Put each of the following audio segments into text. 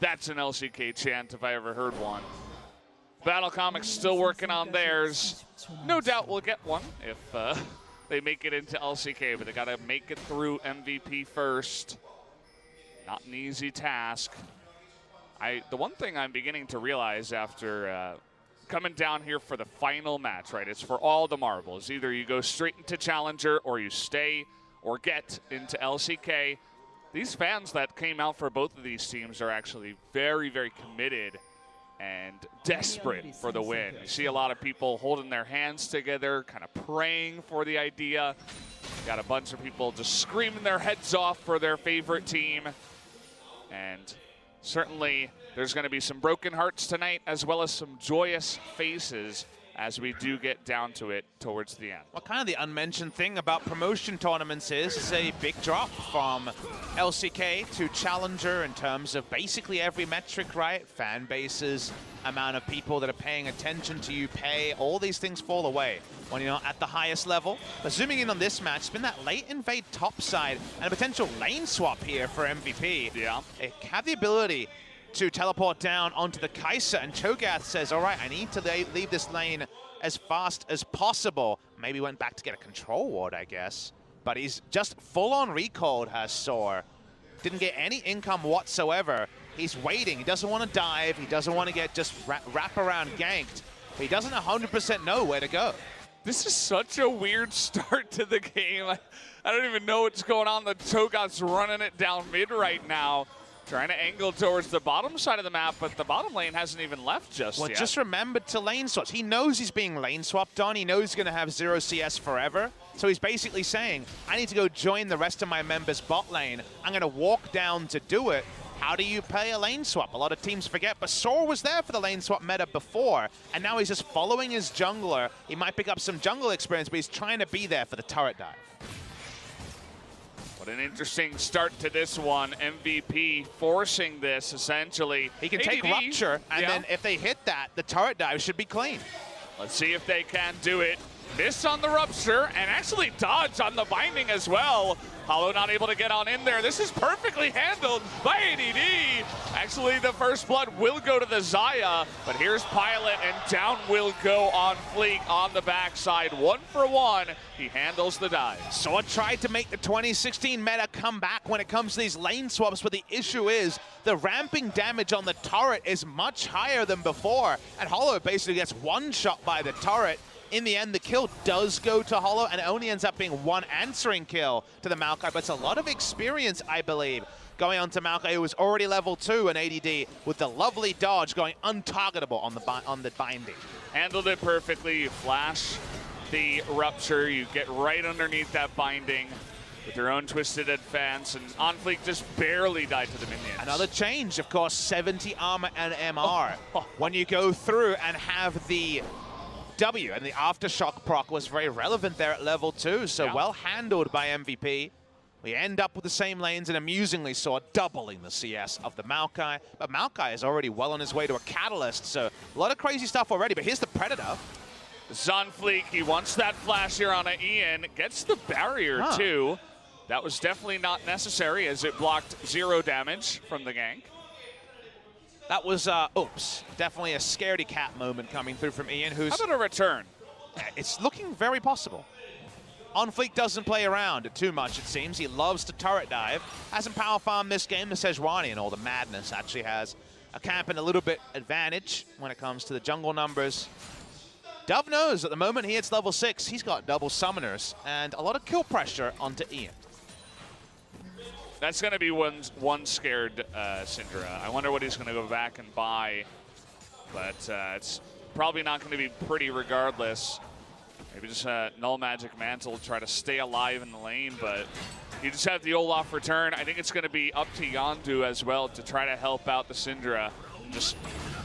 That's an LCK chant if I ever heard one. Battlecomics still working on theirs. No doubt we'll get one if they make it into LCK, but they gotta make it through MVP first. Not an easy task. The one thing I'm beginning to realize after coming down here for the final match, right? It's for all the marbles. Either you go straight into Challenger or you stay or get into LCK. These fans that came out for both of these teams are actually very, very committed and desperate for the win. You see a lot of people holding their hands together, kind of praying for the idea. Got a bunch of people just screaming their heads off for their favorite team. And certainly there's going to be some broken hearts tonight, as well as some joyous faces as we do get down to it towards the end. Well, kind of the unmentioned thing about promotion tournaments is a big drop from LCK to Challenger in terms of basically every metric, right? Fan bases, amount of people that are paying attention to you, pay, all these things fall away when you're not at the highest level. But zooming in on this match, it's been that late invade topside and a potential lane swap here for MVP. Yeah. They have the ability to teleport down onto the Kai'Sa, and Cho'Gath says, all right, I need to leave this lane as fast as possible. Maybe went back to get a control ward, I guess. But he's just full-on recalled her Soar. Didn't get any income whatsoever. He's waiting. He doesn't want to dive. He doesn't want to get just wrap around ganked. But he doesn't 100% know where to go. This is such a weird start to the game. I don't even know what's going on. The Cho'Gath's running it down mid right now. Trying to angle towards the bottom side of the map, but the bottom lane hasn't even left just yet. Well, just remember to lane swaps. He knows he's being lane swapped on. He knows he's going to have 0 CS forever. So he's basically saying, I need to go join the rest of my members' bot lane. I'm going to walk down to do it. How do you play a lane swap? A lot of teams forget, but Soar was there for the lane swap meta before, and now he's just following his jungler. He might pick up some jungle experience, but he's trying to be there for the turret dive. What an interesting start to this one. MVP forcing this, essentially. He can take Rupture, and then if they hit that, the turret dive should be clean. Let's see if they can do it. Miss on the Rupture, and actually dodge on the Binding as well. Hollow not able to get on in there. This is perfectly handled by ADD. Actually, the first blood will go to the Xayah, but here's Pilot, and down will go on Fleek on the backside. 1-for-1, he handles the dive. Sword tried to make the 2016 meta come back when it comes to these lane swaps, but the issue is the ramping damage on the turret is much higher than before, and Hollow basically gets one-shot by the turret. In the end, the kill does go to Hollow, and it only ends up being one answering kill to the Maokai, but it's a lot of experience, I believe, going on to Maokai, who was already level 2 in ADD, with the lovely dodge going untargetable on the Binding. Handled it perfectly. You flash the Rupture. You get right underneath that Binding with your own Twisted Advance, and Onfleek just barely died to the minions. Another change, of course, 70 armor and MR. When you go through and have the W, and the Aftershock proc was very relevant there at level 2, so well handled by MVP. We end up with the same lanes, and amusingly saw doubling the CS of the Maokai, but Maokai is already well on his way to a Catalyst, so a lot of crazy stuff already, but here's the Predator. Zonfleek, he wants that flash here on Ian, gets the barrier too. That was definitely not necessary as it blocked 0 damage from the gank. That was, oops, definitely a scaredy cat moment coming through from Ian, who's... How about a return? It's looking very possible. Onfleek doesn't play around too much, it seems. He loves to turret dive. Hasn't power farmed this game. The Sejuani and all the madness actually has a camp and a little bit advantage when it comes to the jungle numbers. Dove knows at the moment he hits level 6, he's got double summoners and a lot of kill pressure onto Ian. That's going to be one scared Syndra. I wonder what he's going to go back and buy, but it's probably not going to be pretty regardless. Maybe just a Null Magic Mantle, try to stay alive in the lane, but you just have the Olaf return. I think it's going to be up to Yondu as well to try to help out the Syndra. Just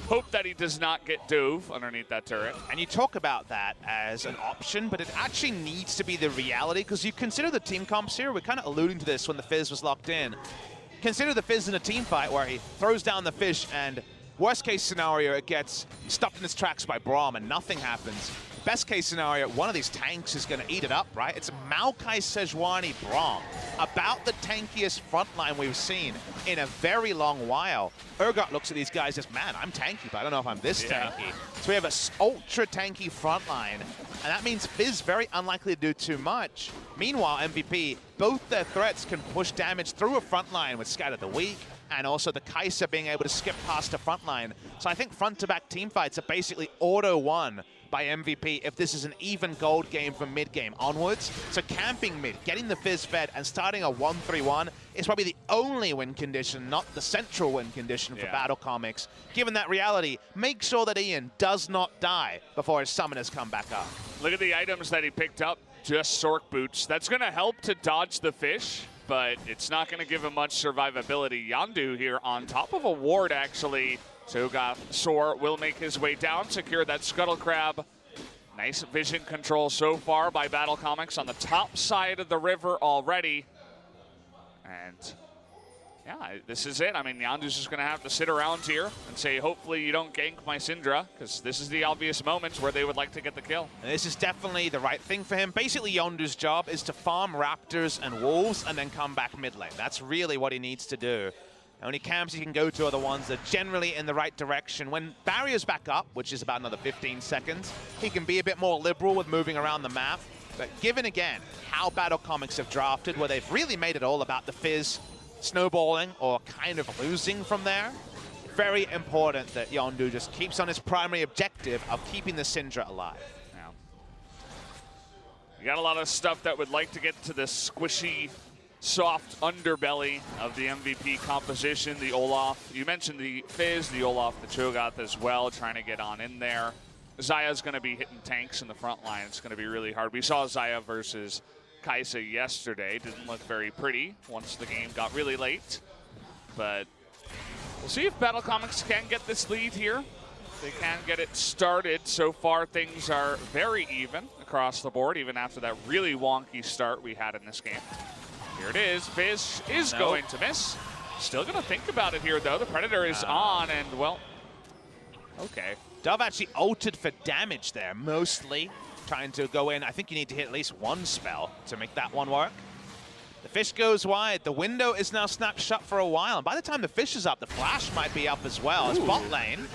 hope that he does not get dove underneath that turret. And you talk about that as an option, but it actually needs to be the reality, because you consider the team comps here. We're kind of alluding to this when the Fizz was locked in. Consider the Fizz in a team fight where he throws down the fish, and worst case scenario, it gets stopped in its tracks by Braum and nothing happens. best case scenario, one of these tanks is going to eat it up, right? It's Maokai Sejuani Braum, about the tankiest frontline we've seen in a very long while. Urgot looks at these guys as, man, I'm tanky, but I don't know if I'm this tanky. So we have an ultra tanky frontline, and that means Fizz very unlikely to do too much. Meanwhile, MVP, both their threats can push damage through a frontline with Scatter the Weak, and also the Kai'Sa being able to skip past a frontline. So I think front-to-back teamfights are basically auto-won by MVP if this is an even gold game from mid-game onwards. So camping mid, getting the Fizz fed, and starting a 1-3-1 is probably the only win condition, not the central win condition for Battlecomics. Given that reality, make sure that Ian does not die before his summoners come back up. Look at the items that he picked up, just Sork boots. That's going to help to dodge the fish, but it's not going to give him much survivability. Yondu here on top of a ward, actually. Cho'Gath Soar will make his way down, secure that Scuttle Crab. Nice vision control so far by Battlecomics on the top side of the river already. And yeah, this is it. I mean, Yondu's just going to have to sit around here and say, hopefully you don't gank my Syndra, because this is the obvious moments where they would like to get the kill. And this is definitely the right thing for him. Basically, Yondu's job is to farm Raptors and Wolves and then come back mid lane. That's really what he needs to do. The only camps he can go to are the ones that are generally in the right direction. When barrier's back up, which is about another 15 seconds, he can be a bit more liberal with moving around the map. But given, again, how Battlecomics have drafted, where they've really made it all about the Fizz snowballing or kind of losing from there, very important that Yondu just keeps on his primary objective of keeping the Syndra alive. Yeah. You got a lot of stuff that would like to get to the squishy, soft underbelly of the MVP composition. The Olaf, you mentioned the Fizz, the Olaf, the Cho'Gath as well, trying to get on in there. Xayah's going to be hitting tanks in the front line. It's going to be really hard. We saw Xayah versus Kai'Sa yesterday. Didn't look very pretty once the game got really late. But we'll see if Battlecomics can get this lead here. They can get it started. So far, things are very even across the board, even after that really wonky start we had in this game. Here it is. Fizz is going to miss. Still going to think about it here, though. The Predator is on, and, well, okay. Dove actually altered for damage there, mostly trying to go in. I think you need to hit at least one spell to make that one work. The fish goes wide. The window is now snapped shut for a while. And by the time the fish is up, the flash might be up as well. It's bot lane.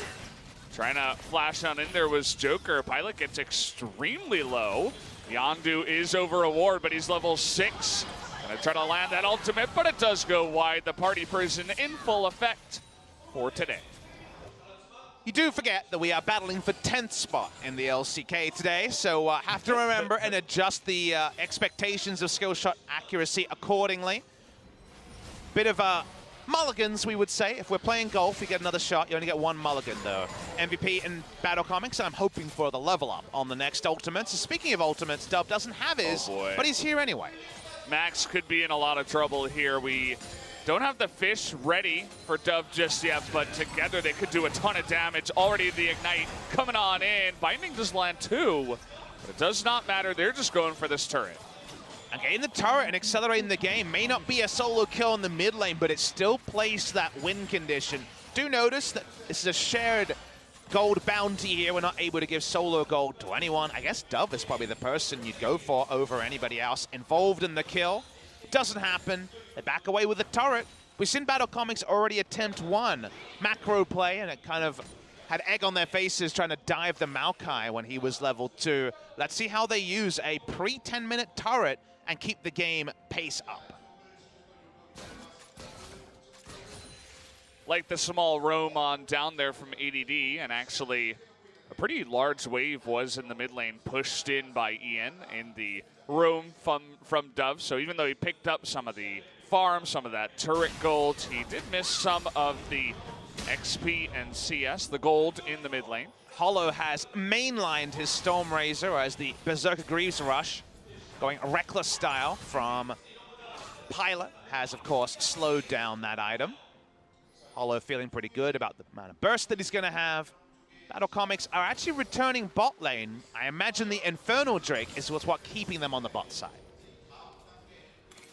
Trying to flash on in there was Joker. Pilot gets extremely low. Yondu is over a ward, but he's level 6. Gonna try to land that ultimate, but it does go wide. The party prison in full effect for today. You do forget that we are battling for 10th spot in the LCK today, so have to remember and adjust the expectations of skill shot accuracy accordingly. Bit of mulligans, we would say. If we're playing golf, you get another shot. You only get one mulligan, though. MVP in Battlecomics, and I'm hoping for the level up on the next ultimate. So speaking of ultimates, Dub doesn't have his, but he's here anyway. Max could be in a lot of trouble here. We don't have the fish ready for Dove just yet, but together they could do a ton of damage. Already the Ignite coming on in. Binding does land 2, but it does not matter. They're just going for this turret. And getting the turret and accelerating the game may not be a solo kill in the mid lane, but it still plays that win condition. Do notice that this is a shared gold bounty here. We're not able to give solo gold to anyone. I guess Dove is probably the person you'd go for over anybody else involved in the kill. It doesn't happen. They back away with the turret. We've seen Battlecomics already attempt one macro play, and it kind of had egg on their faces trying to dive the Maokai when he was level 2. Let's see how they use a pre-10-minute turret and keep the game pace up. Like the small roam on down there from ADD, and actually a pretty large wave was in the mid lane pushed in by Ian in the roam from Dove. So even though he picked up some of the farm, some of that turret gold, he did miss some of the XP and CS, the gold in the mid lane. Hollow has mainlined his Stormrazor as the Berserker Greaves rush, going reckless style from Pilot, has of course slowed down that item. Hollow feeling pretty good about the amount of burst that he's going to have. Battlecomics are actually returning bot lane. I imagine the Infernal Drake is what's keeping them on the bot side.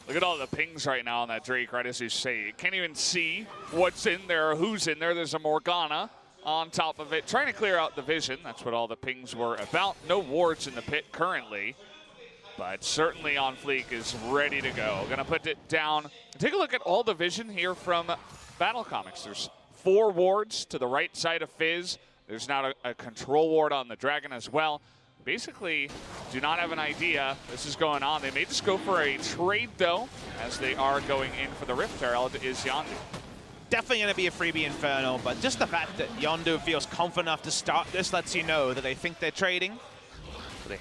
Look at all the pings right now on that Drake, right as you say. You can't even see what's in there or who's in there. There's a Morgana on top of it, trying to clear out the vision. That's what all the pings were about. No wards in the pit currently, but certainly On Fleek is ready to go. Gonna put it down. Take a look at all the vision here from Battlecomics. There's 4 wards to the right side of Fizz. There's now a control ward on the Dragon as well. Basically, do not have an idea this is going on. They may just go for a trade, though, as they are going in for the Rift Herald is Yondu. Definitely going to be a freebie Inferno, but just the fact that Yondu feels confident enough to start this lets you know that they think they're trading. So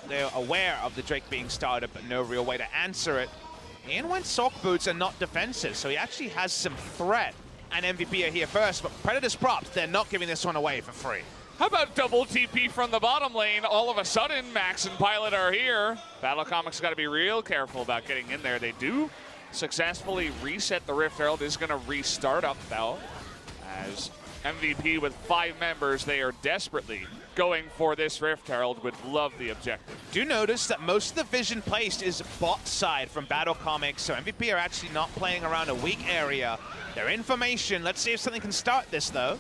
they're aware of the Drake being started, but no real way to answer it. And when Sock Boots are not defensive, so he actually has some threat. And MVP are here first, but Predator's props, they're not giving this one away for free. How about double TP from the bottom lane? All of a sudden, Max and Pilot are here. Battlecomics got to be real careful about getting in there. They do successfully reset the Rift Herald. Is going to restart up, though, as MVP with 5 members, they are desperately going for this Rift Herald. Would love the objective. Do notice that most of the vision placed is bot side from Battlecomics, so MVP are actually not playing around a weak area. Their information, let's see if something can start this, though.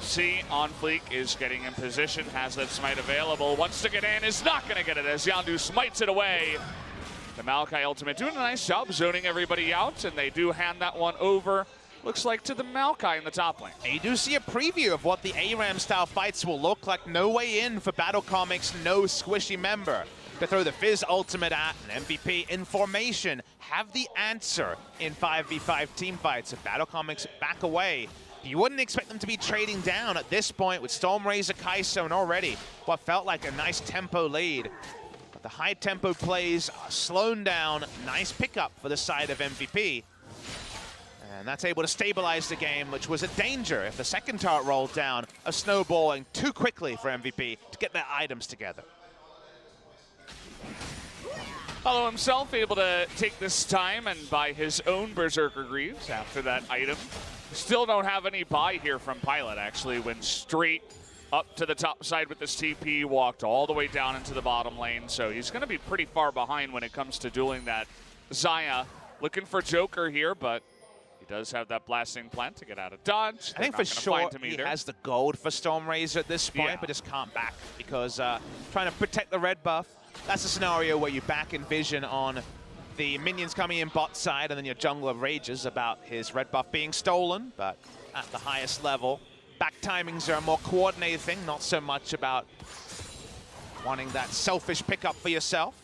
See, On Fleek is getting in position, has that smite available, wants to get in, is not going to get it as Yondu smites it away. The Maokai ultimate doing a nice job zoning everybody out, and they do hand that one over, looks like, to the Maokai in the top lane. And you do see a preview of what the ARAM-style fights will look like. No way in for Battlecomics, no squishy member to throw the Fizz ultimate at, and MVP in formation have the answer in 5v5 team fights. If Battlecomics back away, you wouldn't expect them to be trading down at this point with Stormrazor, Kai'Sa, and already what felt like a nice tempo lead. But the high tempo plays are slowed down. Nice pickup for the side of MVP. And that's able to stabilize the game, which was a danger if the second turret rolled down, a snowballing too quickly for MVP to get their items together. Hollow himself able to take this time and buy his own Berserker Greaves after that item. Still don't have any buy here from Pilot, actually. Went straight up to the top side with this TP, walked all the way down into the bottom lane. So he's going to be pretty far behind when it comes to dueling that Xayah. Looking for Joker here, but he does have that blasting plant to get out of dodge. I think for sure he has the gold for Stormrazor at this point, but just can't back because trying to protect the red buff. That's a scenario where you back in vision on the minions coming in bot side, and then your jungler rages about his red buff being stolen, but at the highest level, back timings are a more coordinated thing, not so much about wanting that selfish pickup for yourself.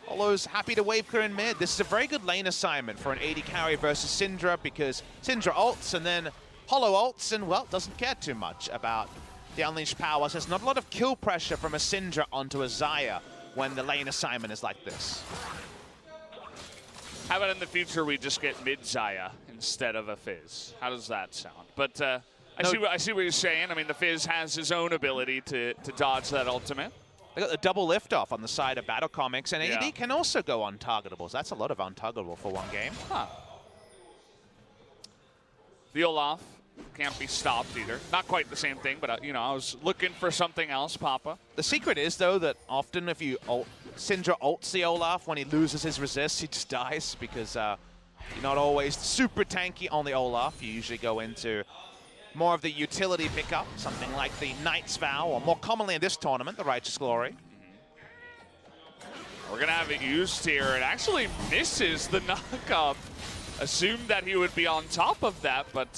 Hollow's happy to wave clear in mid. This is a very good lane assignment for an AD carry versus Syndra, because Syndra ults and then Hollow ults and, well, doesn't care too much about the unleashed power. So there's not a lot of kill pressure from a Syndra onto a Xayah when the lane assignment is like this. How about in the future we just get mid Xayah instead of a Fizz? How does that sound? But I see what you're saying. I mean, the Fizz has his own ability to dodge that ultimate. They got the double liftoff on the side of Battlecomics, and AD can also go untargetables. That's a lot of untargetable for one game. Huh. The Olaf can't be stopped either. Not quite the same thing, but you know, I was looking for something else, Papa. The secret is, though, that often if you Syndra ults the Olaf, when he loses his resist, he just dies, because you're not always super tanky on the Olaf. You usually go into more of the utility pickup, something like the Knight's Vow, or more commonly in this tournament, the Righteous Glory. We're going to have it used here. It actually misses the knockup. Assumed that he would be on top of that, but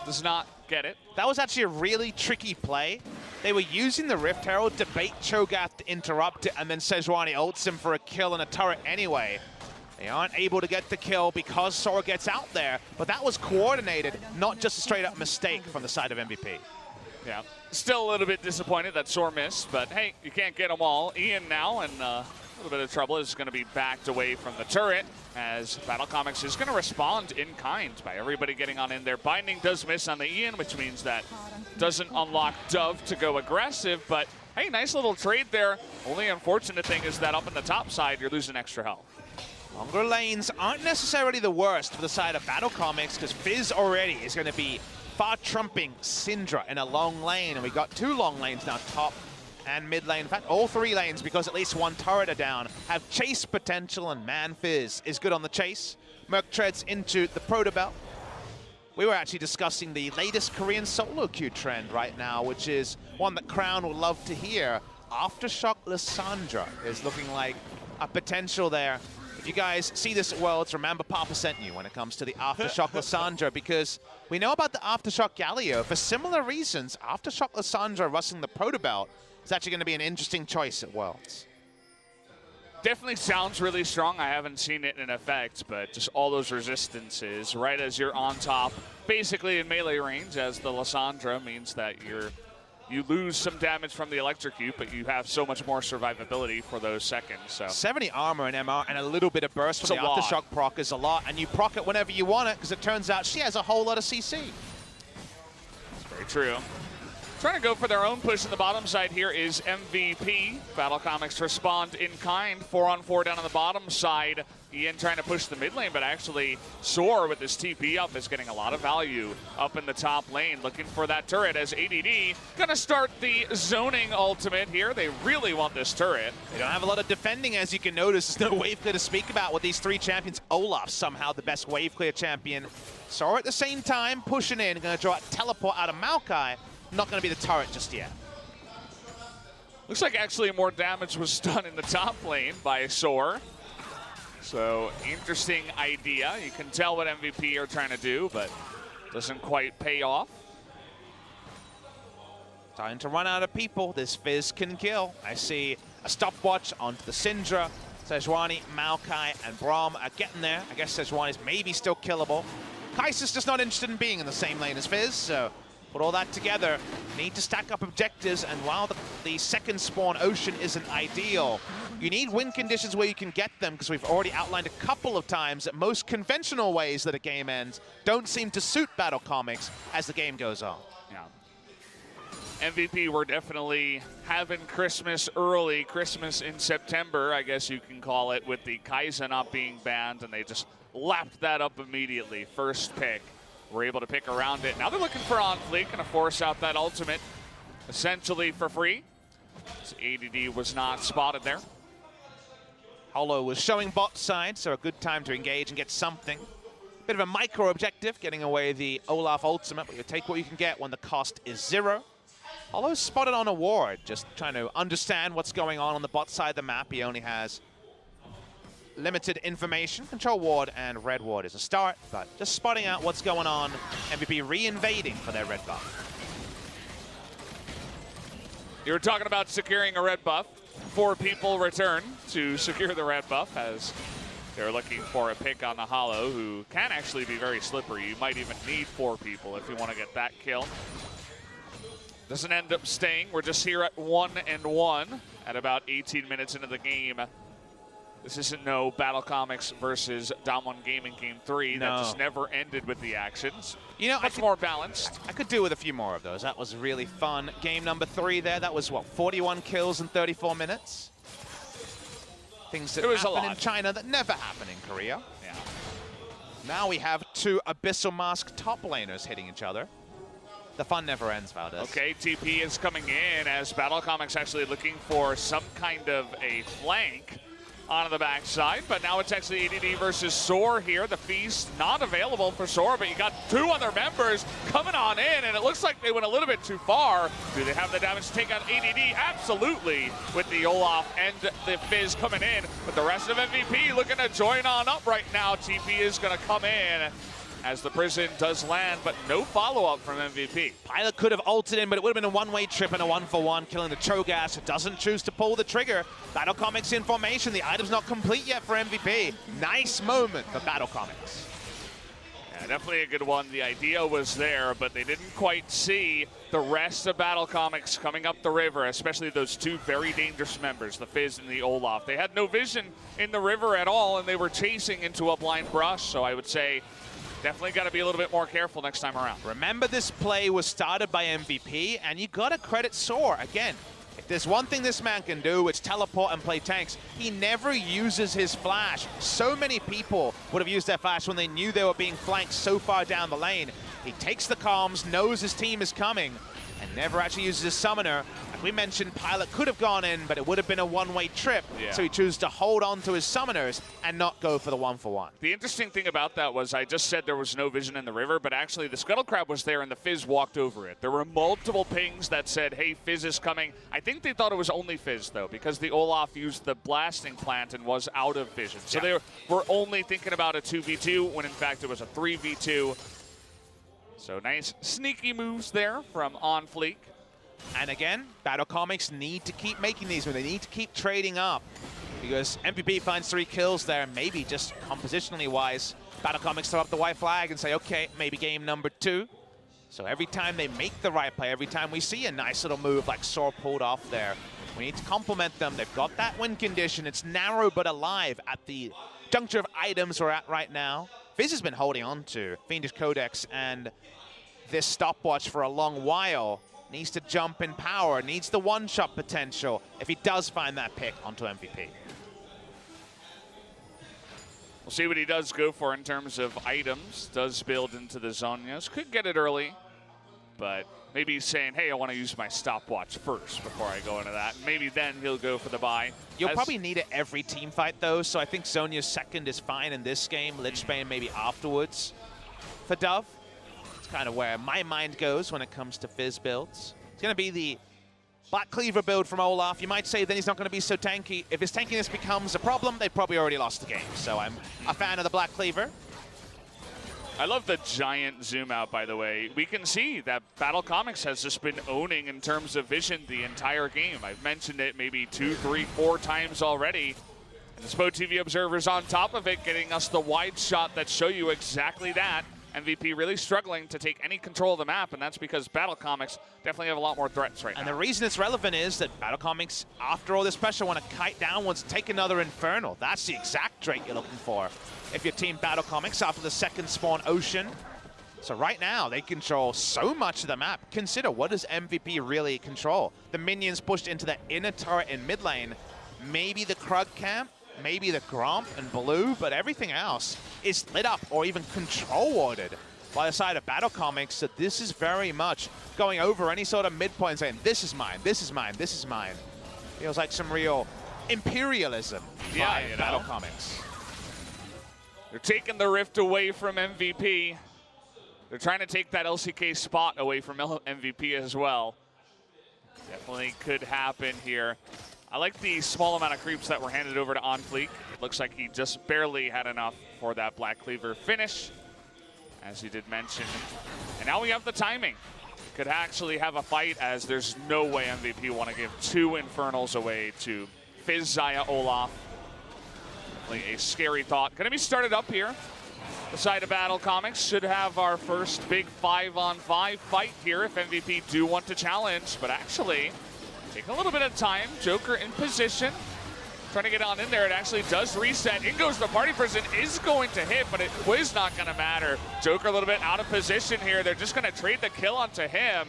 does not get it. That was actually a really tricky play. They were using the Rift Herald to bait Cho'Gath to interrupt it, and then Sejuani ults him for a kill and a turret anyway. They aren't able to get the kill because Sora gets out there, but that was coordinated, not just a straight-up mistake from the side of MVP. Yeah, still a little bit disappointed that Sora missed, but hey, you can't get them all. Ian now in a little bit of trouble is going to be backed away from the turret, as Battlecomics is going to respond in kind by everybody getting on in there. Binding does miss on the Ian, which means that doesn't unlock Dove to go aggressive, but hey, nice little trade there. Only unfortunate thing is that up in the top side, you're losing extra health. Longer lanes aren't necessarily the worst for the side of Battlecomics, because Fizz already is going to be far trumping Syndra in a long lane, and we got 2 long lanes now, top and mid lane. In fact, all 3 lanes, because at least 1 turret are down, have chase potential, and man, Fizz is good on the chase. Merc treads into the Protobell We were actually discussing the latest Korean solo queue trend right now, which is one that Crown would love to hear. Aftershock Lissandra is looking like a potential there. If you guys see this at Worlds, remember Papa sent you when it comes to the Aftershock Lissandra, because we know about the Aftershock Galio. For similar reasons, Aftershock Lissandra rustling the Proto Belt is actually going to be an interesting choice at Worlds. Definitely sounds really strong. I haven't seen it in effect, but just all those resistances right as you're on top, basically in melee range, as the Lissandra means that you lose some damage from the electrocute, but you have so much more survivability for those seconds. So 70 armor and MR and a little bit of burst from the Aftershock proc is a lot, and you proc it whenever you want it, because it turns out she has a whole lot of CC. That's very true. Trying to go for their own push in the bottom side here is MVP. Battlecomics respond in kind. 4-on-4 down on the bottom side. Ian trying to push the mid lane, but actually Soar with his TP up is getting a lot of value up in the top lane. Looking for that turret as ADD gonna start the zoning ultimate here. They really want this turret. They don't have a lot of defending, as you can notice. There's no wave clear to speak about with these three champions. Olaf somehow the best wave clear champion. Soar at the same time pushing in, gonna draw a teleport out of Maokai. Not going to be the turret just yet. Looks like actually more damage was done in the top lane by Soar. So interesting idea. You can tell what MVP are trying to do, but doesn't quite pay off. Time to run out of people. This Fizz can kill. I see a stopwatch onto the Syndra. Sejuani, Maokai, and Braum are getting there. I guess Sejuani's maybe still killable. Kai'Sa's just not interested in being in the same lane as Fizz, so put all that together, need to stack up objectives, and while the second spawn Ocean isn't ideal, you need win conditions where you can get them, because we've already outlined a couple of times that most conventional ways that a game ends don't seem to suit Battlecomics as the game goes on. Yeah. MVP were definitely having Christmas early, Christmas in September, I guess you can call it, with the Kai'Sa not being banned, and they just lapped that up immediately. First pick. We're able to pick around it. Now they're looking for on fleek, gonna force out that ultimate essentially for free. So ADD was not spotted there. Hollow was showing bot side, so a good time to engage and get something. Bit of a micro objective, getting away the Olaf ultimate, but you take what you can get when the cost is 0. Hollow's spotted on a ward, just trying to understand what's going on the bot side of the map. He only has limited information. Control ward and red ward is a start, but just spotting out what's going on. MVP re-invading for their red buff. You were talking about securing a red buff. 4 people return to secure the red buff as they're looking for a pick on the Hollow, who can actually be very slippery. You might even need 4 people if you want to get that kill. Doesn't end up staying. We're just here at 1-1 at about 18 minutes into the game. This isn't no Battlecomics versus Dom1 Gaming Game 3. No. That just never ended with the actions. You know, much more balanced. I could do with a few more of those. That was really fun. Game number 3 there. That was, what, 41 kills in 34 minutes? Things that happen in China that never happen in Korea. Yeah. Now we have 2 Abyssal Mask top laners hitting each other. The fun never ends, Valdez. Okay, TP is coming in as Battlecomics actually looking for some kind of a flank onto the backside, but now it's actually ADD versus Soar here. The feast not available for Soar, but you got 2 other members coming on in, and it looks like they went a little bit too far. Do they have the damage to take out ADD? Absolutely, with the Olaf and the Fizz coming in, but the rest of MVP looking to join on up right now. TP is gonna come in as the prison does land, but no follow-up from MVP. Pilot could have ulted in, but it would have been a one-way trip and a 1-for-1, killing the Cho'Gath, who doesn't choose to pull the trigger. Battlecomics in formation. The item's not complete yet for MVP. Nice moment for Battlecomics. Yeah, definitely a good one. The idea was there, but they didn't quite see the rest of Battlecomics coming up the river, especially those 2 very dangerous members, the Fizz and the Olaf. They had no vision in the river at all, and they were chasing into a blind brush, so I would say definitely got to be a little bit more careful next time around. Remember, this play was started by MVP, and you got to credit Soar. Again, if there's one thing this man can do, it's teleport and play tanks. He never uses his flash. So many people would have used their flash when they knew they were being flanked so far down the lane. He takes the comms, knows his team is coming, and never actually uses his summoner. Like we mentioned, Pilot could have gone in, but it would have been a one-way trip. Yeah. So he chose to hold on to his summoners and not go for the 1-for-1. The interesting thing about that was I just said there was no vision in the river, but actually the Scuttle Crab was there and the Fizz walked over it. There were multiple pings that said, hey, Fizz is coming. I think they thought it was only Fizz, though, because the Olaf used the blasting plant and was out of vision. So they were only thinking about a 2v2 when, in fact, it was a 3v2. So nice sneaky moves there from On Fleek. And again, Battlecomics need to keep making these moves. They need to keep trading up because MVP finds 3 kills there. Maybe just compositionally wise, Battlecomics throw up the white flag and say, okay, maybe game number 2. So every time they make the right play, every time we see a nice little move like Soar pulled off there, we need to compliment them. They've got that win condition. It's narrow but alive at the juncture of items we're at right now. Fizz has been holding on to Fiendish Codex and this stopwatch for a long while. Needs to jump in power, needs the one-shot potential if he does find that pick onto MVP. We'll see what he does go for in terms of items. Does build into the Zhonya's. Could get it early, but maybe he's saying, hey, I want to use my stopwatch first before I go into that. Maybe then he'll go for the buy. You'll probably need it every team fight, though, so I think Zhonya's second is fine in this game. Lichbane maybe afterwards for Dove. It's kind of where my mind goes when it comes to Fizz builds. It's going to be the Black Cleaver build from Olaf. You might say then he's not going to be so tanky. If his tankiness becomes a problem, they've probably already lost the game. So I'm a fan of the Black Cleaver. I love the giant zoom out, by the way. We can see that Battlecomics has just been owning in terms of vision the entire game. I've mentioned it maybe 2, 3, 4 times already. And the SPO TV Observer's on top of it, getting us the wide shot that show you exactly that. MVP really struggling to take any control of the map, and that's because Battlecomics definitely have a lot more threats right now. And the reason it's relevant is that Battlecomics, after all this pressure, want to kite downwards, take another Infernal. That's the exact trait you're looking for if you're Team Battlecomics after the second spawn Ocean. So right now, they control so much of the map. Consider, what does MVP really control? The minions pushed into the inner turret in mid lane, maybe the Krug camp, maybe the Gromp and Blue, but everything else is lit up or even control ordered by the side of Battlecomics. So this is very much going over any sort of midpoint saying, this is mine, this is mine, this is mine. Feels like some real imperialism by Battlecomics. They're taking the rift away from MVP. They're trying to take that LCK spot away from MVP as well. Definitely could happen here. I like the small amount of creeps that were handed over to On Fleek. It looks like he just barely had enough for that Black Cleaver finish, as you did mention. And now we have the timing. Could actually have a fight, as there's no way MVP want to give 2 Infernals away to Fizz, Xayah, Olaf. Definitely a scary thought. Going to be started up here. The side of Battlecomics should have our first big 5-on-5 fight here if MVP do want to challenge, but actually, take a little bit of time. Joker in position, trying to get on in there. It actually does reset. In goes the Party Prison, is going to hit, but it was not going to matter. Joker a little bit out of position here. They're just going to trade the kill onto him.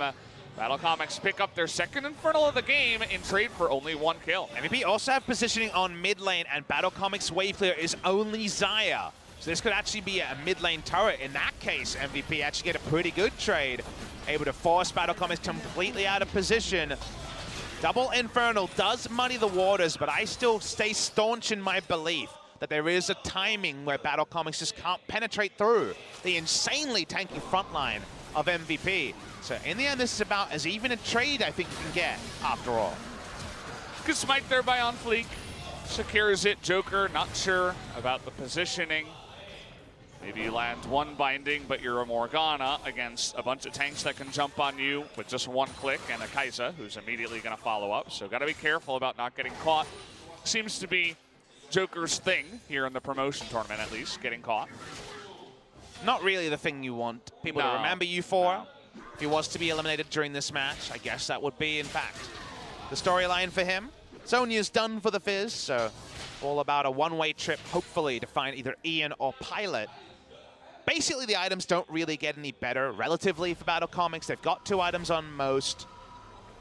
Battlecomics pick up their second Infernal of the game in trade for only 1 kill. MVP also have positioning on mid lane, and Battlecomics wave clear is only Xayah. So this could actually be a mid lane turret. In that case, MVP actually get a pretty good trade. Able to force Battlecomics completely out of position. Double Infernal does muddy the waters, but I still stay staunch in my belief that there is a timing where Battlecomics just can't penetrate through the insanely tanky front line of MVP. So in the end, this is about as even a trade I think you can get after all. Good smite there by On Fleek. Secures it. Joker not sure about the positioning. Maybe you land 1 binding, but you're a Morgana against a bunch of tanks that can jump on you with just 1 click, and a Kai'Sa who's immediately going to follow up. So got to be careful about not getting caught. Seems to be Joker's thing here in the promotion tournament, at least, getting caught. Not really the thing you want people to remember you for. No. If he was to be eliminated during this match, I guess that would be, in fact, the storyline for him. Zhonya's done for the Fizz, so all about a one-way trip, hopefully, to find either Ian or Pilot. Basically, the items don't really get any better relatively for Battlecomics. They've got 2 items on most.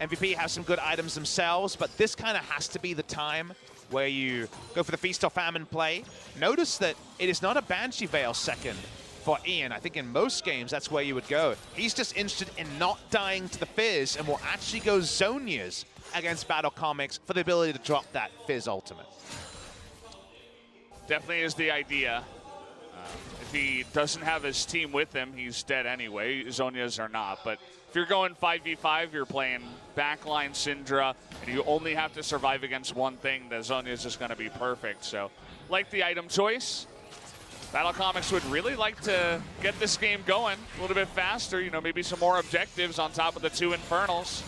MVP has some good items themselves, but this kind of has to be the time where you go for the Feast or Famine play. Notice that it is not a Banshee Veil second for Ian. I think in most games, that's where you would go. He's just interested in not dying to the Fizz and will actually go Zonias against Battlecomics for the ability to drop that Fizz ultimate. Definitely is the idea. If he doesn't have his team with him, he's dead anyway. Zonias are not. But if you're going 5v5, you're playing backline Syndra, and you only have to survive against one thing, the Zonias is going to be perfect. So, like the item choice. Battlecomics would really like to get this game going a little bit faster. You know, maybe some more objectives on top of the 2 Infernals.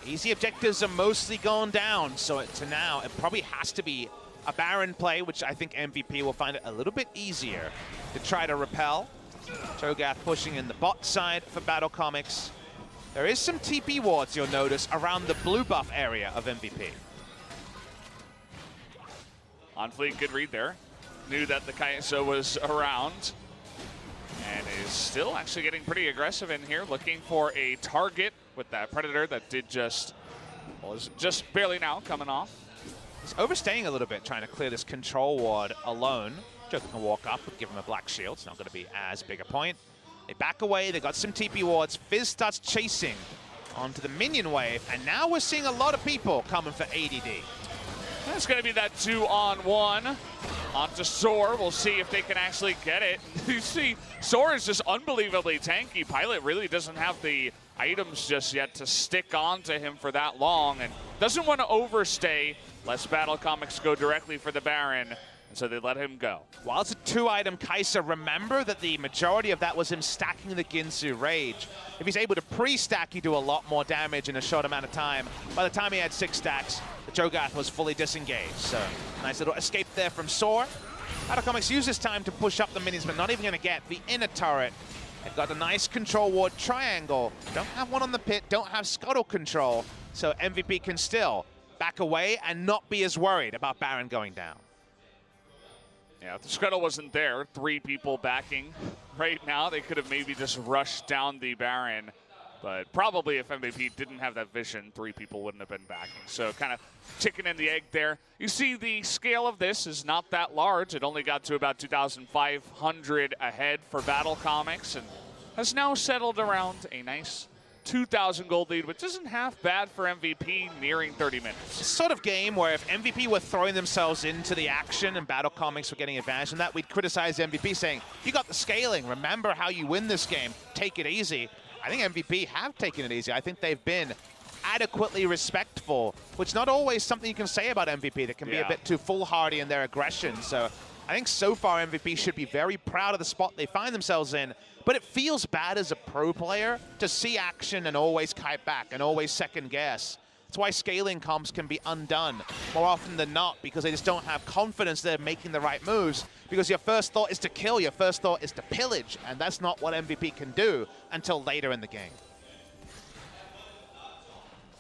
Easy objectives are mostly gone down, so to now, it probably has to be a Baron play, which I think MVP will find it a little bit easier to try to repel. Cho'Gath pushing in the bot side for Battlecomics. There is some TP wards, you'll notice, around the blue buff area of MVP. On fleek, good read there. Knew that the Kai'Sa was around and is still actually getting pretty aggressive in here, looking for a target with that Predator that did just, well, is just barely now coming off. He's overstaying a little bit, trying to clear this control ward alone. Joker can walk up, but give him a black shield. It's not going to be as big a point. They back away. They got some TP wards. Fizz starts chasing onto the minion wave, and now we're seeing a lot of people coming for ADD. It's going to be that 2-on-1 onto Soar. We'll see if they can actually get it. You see, Soar is just unbelievably tanky. Pilot really doesn't have the items just yet to stick on to him for that long and doesn't want to overstay lest Battlecomics go directly for the Baron, and so they let him go. While it's a 2-item Kai'Sa, remember that the majority of that was him stacking the Ginsu Rage. If he's able to pre-stack, he'd do a lot more damage in a short amount of time. By the time he had 6 stacks, the Cho'Gath was fully disengaged. So nice little escape there from Soar. Battlecomics use this time to push up the minions, but not even going to get the inner turret. They've got a nice control ward triangle. Don't have one on the pit, don't have scuttle control, so MVP can still back away and not be as worried about Baron going down. Yeah, if the scuttle wasn't there, 3 people backing right now, they could have maybe just rushed down the Baron. But probably if MVP didn't have that vision, 3 people wouldn't have been backing. So kind of chicken and the egg there. You see the scale of this is not that large. It only got to about 2,500 ahead for Battlecomics and has now settled around a nice 2,000 gold lead, which isn't half bad for MVP nearing 30 minutes. It's a sort of game where if MVP were throwing themselves into the action and Battlecomics were getting advantage in that, we'd criticize MVP saying, you got the scaling, remember how you win this game, take it easy. I think MVP have taken it easy. I think they've been adequately respectful, which not always something you can say about MVP. They can be a bit too foolhardy in their aggression. So I think so far MVP should be very proud of the spot they find themselves in, but it feels bad as a pro player to see action and always kite back and always second guess. That's why scaling comps can be undone more often than not, because they just don't have confidence they're making the right moves, because your first thought is to kill, your first thought is to pillage, and that's not what MVP can do until later in the game.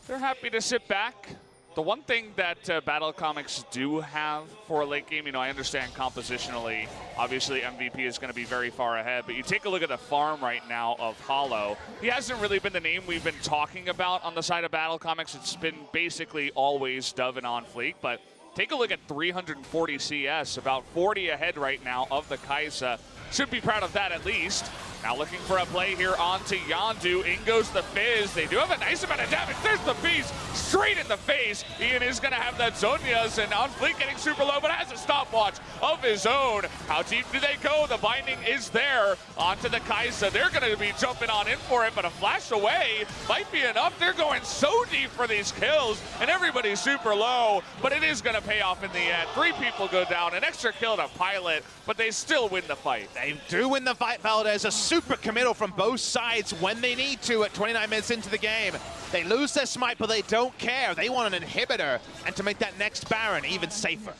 They're happy to sit back. The one thing that Battlecomics do have for a late game, you know, I understand compositionally, obviously MVP is going to be very far ahead, but you take a look at the farm right now of Hollow. He hasn't really been the name we've been talking about on the side of Battlecomics. It's been basically always Dove and On Fleek, but take a look at 340 CS, about 40 ahead right now of the Kai'Sa. Should be proud of that at least. Now looking for a play here onto Yondu. In goes the Fizz. They do have a nice amount of damage. There's the Beast straight in the face. Ian is going to have that Zonias, and On Fleek getting super low, but has a stopwatch of his own. How deep do they go? The binding is there onto the Kai'Sa. They're going to be jumping on in for it, but a flash away might be enough. They're going so deep for these kills, and everybody's super low, but it is going to pay off in the end. 3 people go down, an extra kill to Pilot, but they still win the fight. They do win the fight, Valdez. A super committal from both sides when they need to at 29 minutes into the game. They lose their smite, but they don't care. They want an inhibitor, and to make that next Baron even safer.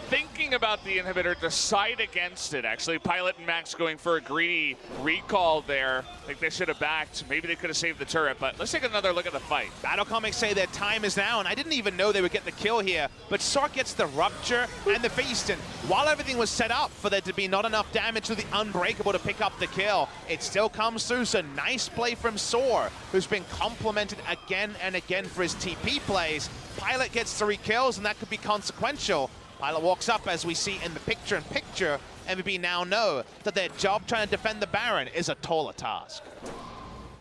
Thinking about the inhibitor, decide against it. Actually, Pilot and Max going for a greedy recall there. I think they should have backed. Maybe they could have saved the turret, but let's take another look at the fight. Battlecomics say their time is now, and I didn't even know they would get the kill here, but Sark gets the Rupture and the Feast, and while everything was set up for there to be not enough damage to the Unbreakable to pick up the kill, it still comes through, so nice play from Soar, who's been complimented again and again for his TP plays. Pilot gets 3 kills, and that could be consequential. Pilot walks up, as we see in the picture-in-picture. MVP now know that their job trying to defend the Baron is a taller task.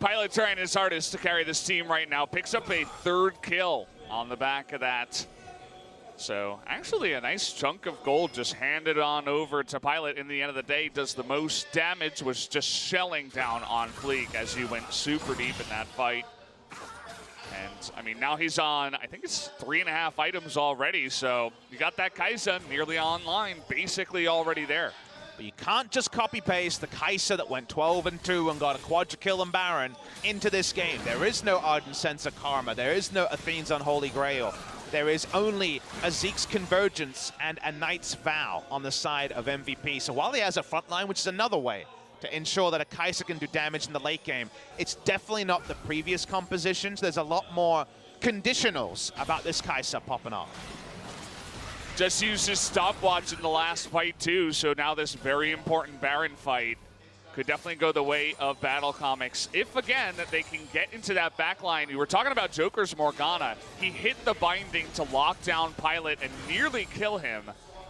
Pilot trying his hardest to carry this team right now. Picks up a 3rd kill on the back of that. So actually a nice chunk of gold just handed on over to Pilot. In the end of the day, does the most damage, was just shelling down on Fleek as he went super deep in that fight. And I mean, now he's on, I think it's 3.5 items already. So you got that Kai'Sa nearly online, basically already there. But you can't just copy-paste the Kai'Sa that went 12-2 and got a quadra kill on Baron into this game. There is no Ardent Sense of Karma. There is no Athene's Unholy Grail. There is only a Zeke's Convergence and a Knight's Vow on the side of MVP. So while he has a frontline, which is another way to ensure that a Kai'Sa can do damage in the late game, it's definitely not the previous compositions. There's a lot more conditionals about this Kai'Sa popping off. Just used his stopwatch in the last fight too, so now this very important Baron fight could definitely go the way of Battlecomics. If, again, that they can get into that backline. We were talking about Joker's Morgana. He hit the binding to lock down Pilot and nearly kill him.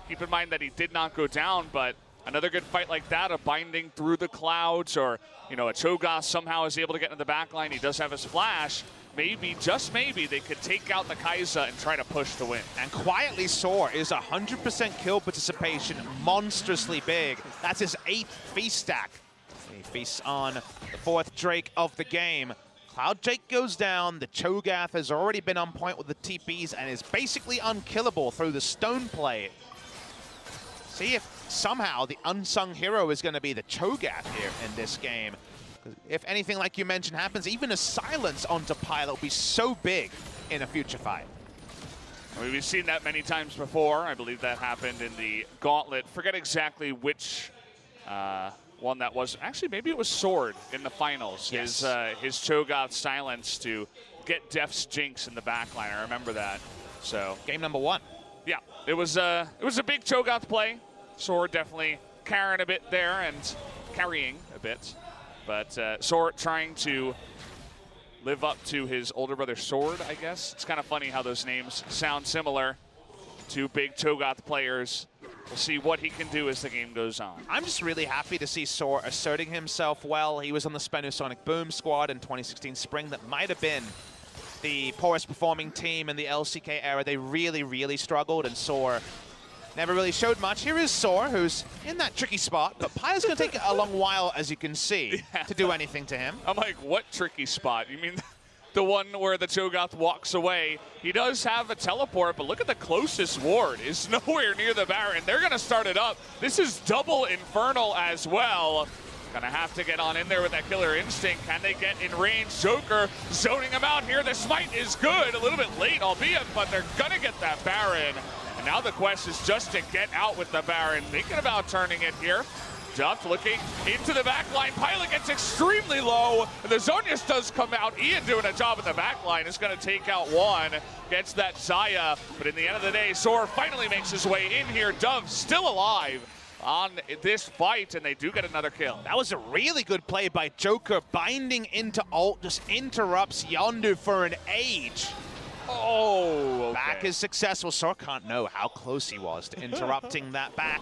Keep in mind that he did not go down, but another good fight like that, a binding through the clouds, or, you know, a Cho'Gath somehow is able to get into the backline. He does have his flash. Maybe, just maybe, they could take out the Kai'Sa and try to push the win. And quietly, Soar is 100% kill participation, monstrously big. That's his 8th feast stack. He feasts on the 4th Drake of the game. Cloud Drake goes down. The Cho'Gath has already been on point with the TPs and is basically unkillable through the stone play. See if somehow the unsung hero is going to be the Cho'Gath here in this game. If anything, like you mentioned, happens, even a silence onto Pilot will be so big in a future fight. I mean, we've seen that many times before. I believe that happened in the Gauntlet. Forget exactly which one that was. Actually, maybe it was Sword in the finals. Yes. His Cho'Gath silence to get Def's Jinx in the backline. I remember that. So Game number 1. yeah, it was a big Cho'Gath play. Sword definitely carrying a bit there and carrying a bit. But Sword trying to live up to his older brother Sword, I guess. It's kind of funny how those names sound similar. 2 big Cho'Gath players. We'll see what he can do as the game goes on. I'm just really happy to see Soar asserting himself well. He was on the Sonic Boom squad in 2016 Spring. That might have been the poorest performing team in the LCK era. They really, really struggled, and Soar never really showed much. Here is Soar, who's in that tricky spot, but Pyle's going to take a long while, as you can see, to do anything to him. I'm like, what tricky spot? You mean the one where the Cho'Gath walks away? He does have a teleport, but look at the closest ward. Is nowhere near the Baron. They're going to start it up. This is double Infernal as well. Gonna have to get on in there with that killer instinct. Can they get in range? Joker zoning him out here. The smite is good. A little bit late, albeit, but they're gonna get that Baron. And now the quest is just to get out with the Baron. Thinking about turning it here. Duff looking into the back line. Pilot gets extremely low. And the Zonius does come out. Ian doing a job in the back line is going to take out one. Gets that Zaya. But in the end of the day, Soar finally makes his way in here. Dove still alive on this fight, and they do get another kill. That was a really good play by Joker. Binding into ult, just interrupts Yondu for an age. Oh, okay. Back is successful. Soar can't know how close he was to interrupting that back.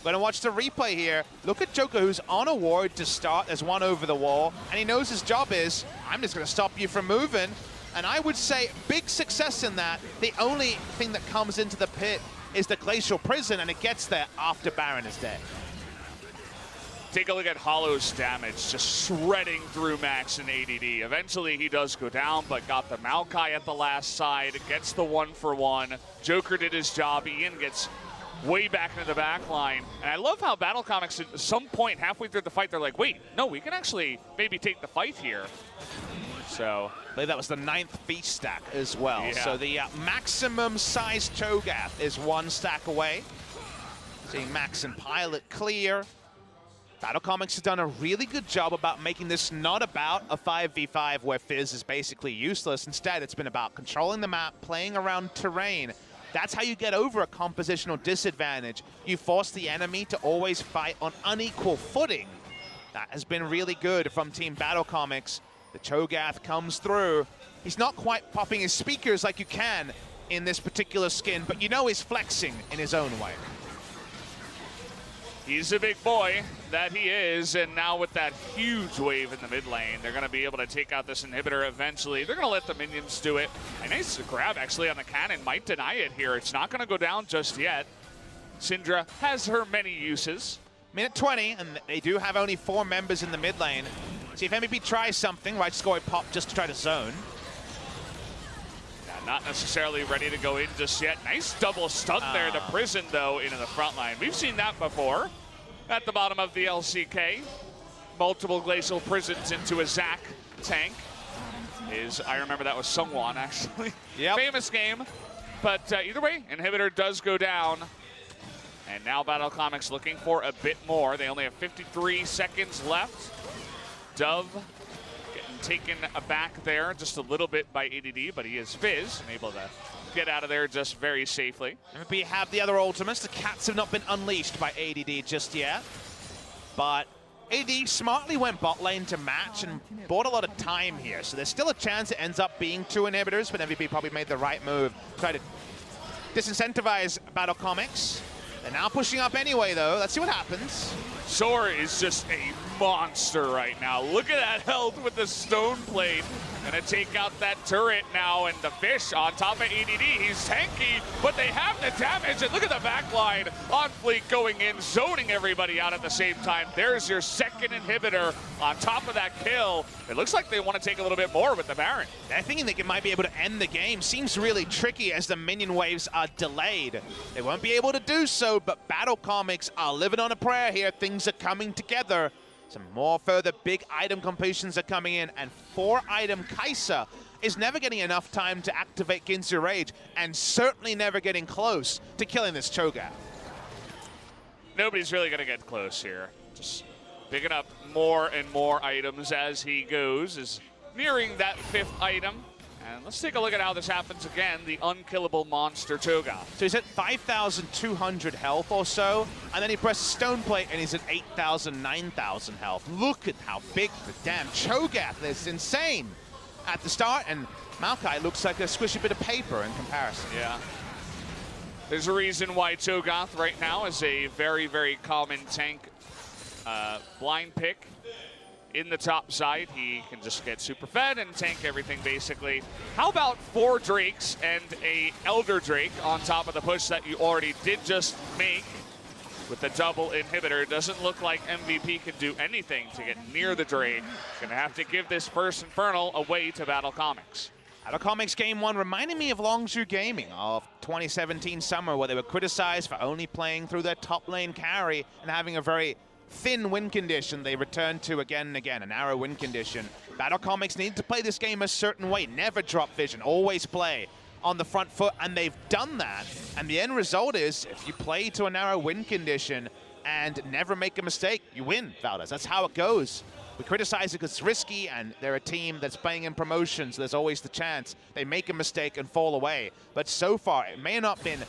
Gonna watch the replay here. Look at Joker, who's on a ward to start. There's one over the wall, and he knows his job is, I'm just gonna stop you from moving. And I would say big success in that. The only thing that comes into the pit is the Glacial Prison, and it gets there after Baron is dead. Take a look at Hollow's damage, just shredding through Max and ADD. Eventually he does go down, but got the Maokai at the last side, gets the 1-for-1. Joker did his job. Ian gets way back into the back line. And I love how Battlecomics, at some point halfway through the fight, they're like, wait, no, we can actually maybe take the fight here. So I believe that was the 9th feast stack as well. Yeah. So the maximum size Cho'Gath is 1 stack away. Seeing Max and Pilot clear. Battlecomics has done a really good job about making this not about a 5v5 where Fizz is basically useless. Instead, it's been about controlling the map, playing around terrain. That's how you get over a compositional disadvantage. You force the enemy to always fight on unequal footing. That has been really good from Team Battlecomics. The Cho'Gath comes through. He's not quite popping his speakers like you can in this particular skin, but you know he's flexing in his own way. He's a big boy, that he is, and now with that huge wave in the mid lane, they're going to be able to take out this inhibitor eventually. They're going to let the minions do it. A nice grab, actually, on the cannon. Might deny it here. It's not going to go down just yet. Syndra has her many uses. Minute 20, and they do have only 4 members in the mid lane. See if MVP tries something. Right, score pop just to try to zone. Not necessarily ready to go in just yet. Nice double stun there to Prison, though, into the front line. We've seen that before at the bottom of the LCK. Multiple glacial prisons into a Zac tank. I remember that was Sungwon, actually. Yep. Famous game. But either way, inhibitor does go down. And now Battlecomics looking for a bit more. They only have 53 seconds left. Dove taken aback there just a little bit by ADD, but he is Fizz and able to get out of there just very safely. We have the other ultimates. The cats have not been unleashed by ADD just yet, but AD smartly went bot lane to match and bought a lot of time here, so there's still a chance it ends up being 2 inhibitors, but MVP probably made the right move. Try to disincentivize Battlecomics. They're now pushing up anyway, though. Let's see what happens. Sora is just a monster right now. Look at that health with the stone plate. Gonna take out that turret now, and the fish on top of ADD. He's tanky, but they have the damage. And look at the back line on Fleet going in, zoning everybody out at the same time. There's your second inhibitor on top of that kill. It looks like they want to take a little bit more with the Baron. They're thinking they might be able to end the game. Seems really tricky as the minion waves are delayed. They won't be able to do so, but Battlecomics are living on a prayer here. Things are coming together. Some more further big item completions are coming in, and 4-item Kai'Sa is never getting enough time to activate Ginsu Rage, and certainly never getting close to killing this Cho'Gath. Nobody's really going to get close here. Just picking up more and more items as he goes, is nearing that 5th item. And let's take a look at how this happens again, the unkillable monster Cho'Gath. So he's at 5,200 health or so, and then he presses Stone Plate and he's at 8,000, 9,000 health. Look at how big the damn Cho'Gath is. Insane at the start, and Maokai looks like a squishy bit of paper in comparison. Yeah. There's a reason why Cho'Gath right now is a very, very common tank blind pick. In the top side, he can just get super fed and tank everything basically. How about 4 Drakes and a Elder Drake on top of the push that you already did just make with the double inhibitor? Doesn't look like MVP can do anything to get near the Drake. Gonna have to give this first Infernal away to Battlecomics. Battlecomics Game 1 reminding me of Longzhu Gaming of 2017 summer, where they were criticized for only playing through their top lane carry and having a very thin win condition. They return to again and again, a narrow win condition. Battlecomics need to play this game a certain way, never drop vision, always play on the front foot, and they've done that. And the end result is, if you play to a narrow win condition and never make a mistake, you win, Valdez. That's how it goes. We criticize it because it's risky, and they're a team that's playing in promotions, so there's always the chance they make a mistake and fall away. But so far, it may have not been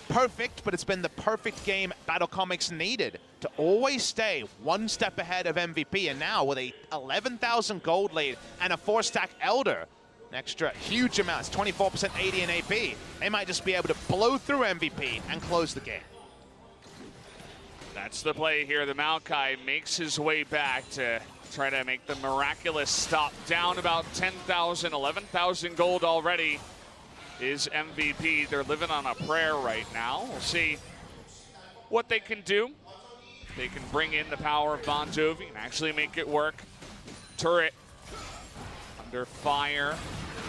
perfect, but it's been the perfect game Battlecomics needed to always stay one step ahead of MVP. And now with a 11,000 gold lead and a 4-stack Elder, an extra huge amount, it's 24% AD and AP, they might just be able to blow through MVP and close the game. That's the play here. The Maokai makes his way back to try to make the miraculous stop. Down about 10,000, 11,000 gold already is MVP. They're living on a prayer right now. We'll see what they can do. They can bring in the power of Bon Jovi and actually make it work. Turret under fire,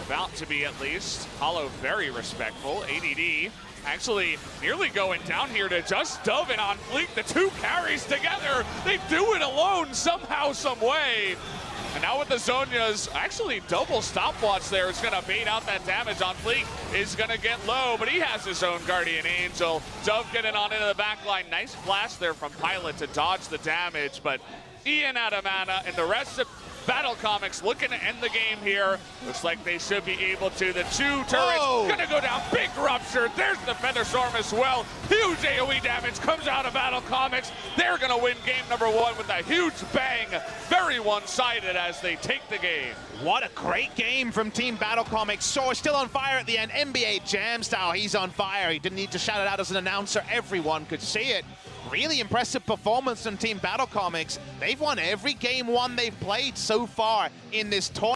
about to be at least. Hollow very respectful. ADD actually nearly going down here to just Dove and on Fleek. The 2 carries together. They do it alone somehow, some way. And now with the Zhonya's, actually double stopwatch there is gonna bait out that damage on Fleek. Is gonna get low, but he has his own Guardian Angel. Dove getting on into the back line. Nice flash there from Pilot to dodge the damage, but Ian out of mana, and the rest of Battlecomics looking to end the game here. Looks like they should be able to. The two turrets gonna go down. Big rupture. There's the Feather Storm as well. Huge AoE damage comes out of Battlecomics. They're gonna win game number 1 with a huge bang. Very one-sided as they take the game. What a great game from Team Battlecomics. Source still on fire at the end. NBA Jam style, he's on fire. He didn't need to shout it out as an announcer. Everyone could see it. Really impressive performance from Team Battlecomics. They've won every game 1 they've played so far in this tournament.